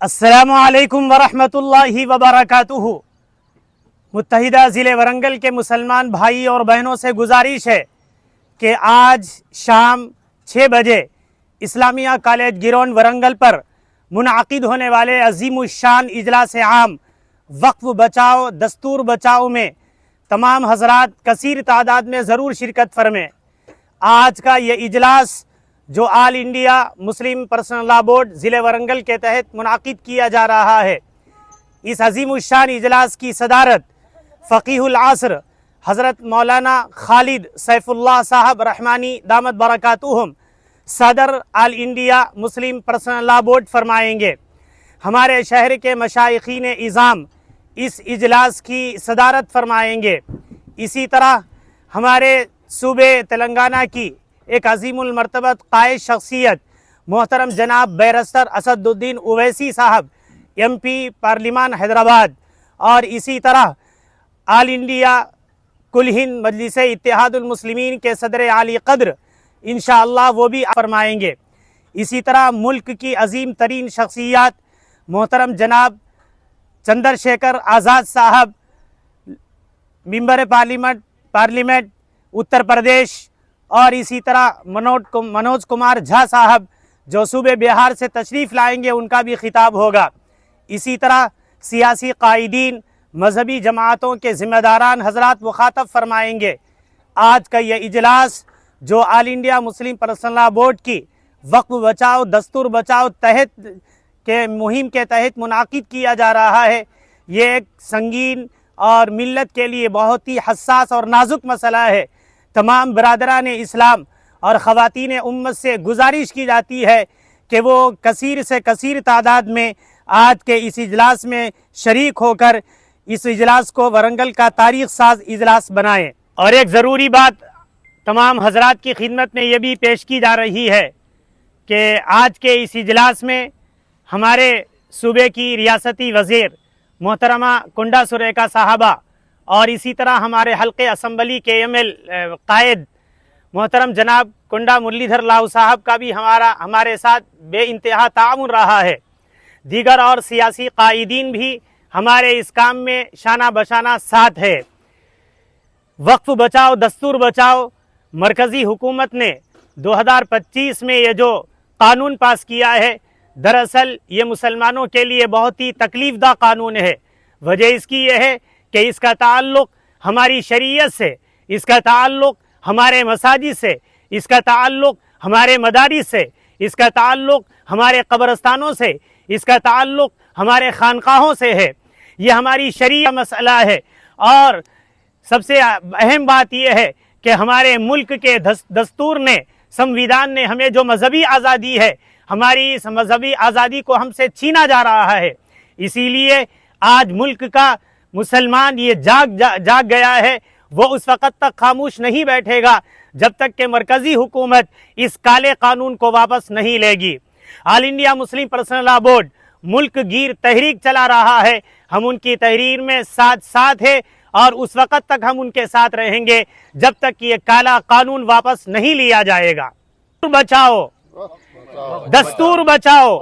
السلام علیکم ورحمۃ اللہ وبرکاتہ۔ متحدہ ضلع ورنگل کے مسلمان بھائی اور بہنوں سے گزارش ہے کہ آج شام 6 بجے اسلامیہ کالج گراؤنڈ ورنگل پر منعقد ہونے والے عظیم الشان اجلاس عام وقف بچاؤ دستور بچاؤ میں تمام حضرات کثیر تعداد میں ضرور شرکت فرمائیں۔ آج کا یہ اجلاس جو آل انڈیا مسلم پرسنل لا بورڈ ضلع ورنگل کے تحت منعقد کیا جا رہا ہے، اس عظیم الشان اجلاس کی صدارت فقیہ العصر حضرت مولانا خالد سیف اللہ صاحب رحمانی دامت برکاتہم صدر آل انڈیا مسلم پرسنل لا بورڈ فرمائیں گے۔ ہمارے شہر کے مشائخین اعظام اس اجلاس کی صدارت فرمائیں گے۔ اسی طرح ہمارے صوبے تلنگانہ کی ایک عظیم المرتبت قائد شخصیت محترم جناب بیرسٹر اسد الدین اویسی صاحب ایم پی پارلیمان حیدرآباد، اور اسی طرح آل انڈیا کل ہند مجلس اتحاد المسلمین کے صدر عالی قدر انشاءاللہ وہ بھی فرمائیں گے۔ اسی طرح ملک کی عظیم ترین شخصیات محترم جناب چندر شیکھر آزاد صاحب ممبر پارلیمنٹ اتر پردیش، اور اسی طرح منوج کمار جھا صاحب جو صوبے بہار سے تشریف لائیں گے، ان کا بھی خطاب ہوگا۔ اسی طرح سیاسی قائدین، مذہبی جماعتوں کے ذمہ داران حضرات مخاطب فرمائیں گے۔ آج کا یہ اجلاس جو آل انڈیا مسلم پرسنل لا بورڈ کی وقف بچاؤ دستور بچاؤ تحت کے مہم کے تحت منعقد کیا جا رہا ہے، یہ ایک سنگین اور ملت کے لیے بہت ہی حساس اور نازک مسئلہ ہے۔ تمام برادران اسلام اور خواتین امت سے گزارش کی جاتی ہے کہ وہ کثیر سے کثیر تعداد میں آج کے اس اجلاس میں شریک ہو کر اس اجلاس کو ورنگل کا تاریخ ساز اجلاس بنائیں۔ اور ایک ضروری بات تمام حضرات کی خدمت میں یہ بھی پیش کی جا رہی ہے کہ آج کے اس اجلاس میں ہمارے صوبے کی ریاستی وزیر محترمہ کنڈا سریکا صاحبہ، اور اسی طرح ہمارے حلقے اسمبلی کے ایم ایل قائد محترم جناب کنڈا مرلی دھر لاؤ صاحب کا بھی ہمارے ساتھ بے انتہا تعاون رہا ہے۔ دیگر اور سیاسی قائدین بھی ہمارے اس کام میں شانہ بشانہ ساتھ ہے۔ وقف بچاؤ دستور بچاؤ مرکزی حکومت نے 2025 میں یہ جو قانون پاس کیا ہے، دراصل یہ مسلمانوں کے لیے بہت ہی تکلیف دہ قانون ہے۔ وجہ اس کی یہ ہے کہ اس کا تعلق ہماری شریعت سے، اس کا تعلق ہمارے مساجد سے، اس کا تعلق ہمارے مدارس سے، اس کا تعلق ہمارے قبرستانوں سے، اس کا تعلق ہمارے خانقاہوں سے ہے۔ یہ ہماری شرعی مسئلہ ہے، اور سب سے اہم بات یہ ہے کہ ہمارے ملک کے دستور نے، سمویدھان نے ہمیں جو مذہبی آزادی ہے، ہماری اس مذہبی آزادی کو ہم سے چھینا جا رہا ہے۔ اسی لیے آج ملک کا مسلمان یہ جاگ گیا ہے، وہ اس وقت تک خاموش نہیں بیٹھے گا جب تک کہ مرکزی حکومت اس کالے قانون کو واپس نہیں لے گی۔ آل انڈیا مسلم پرسنل لا بورڈ ملک گیر تحریک چلا رہا ہے، ہم ان کی تحریر میں ساتھ ہے، اور اس وقت تک ہم ان کے ساتھ رہیں گے جب تک کہ یہ کالا قانون واپس نہیں لیا جائے گا۔ بچاؤ دستور بچاؤ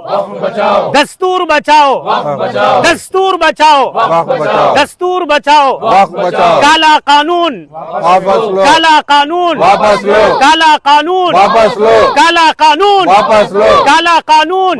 دستور بچاؤ دستور بچاؤ دستور بچاؤ کالا قانون کالا قانون کالا قانون کالا قانون کالا قانون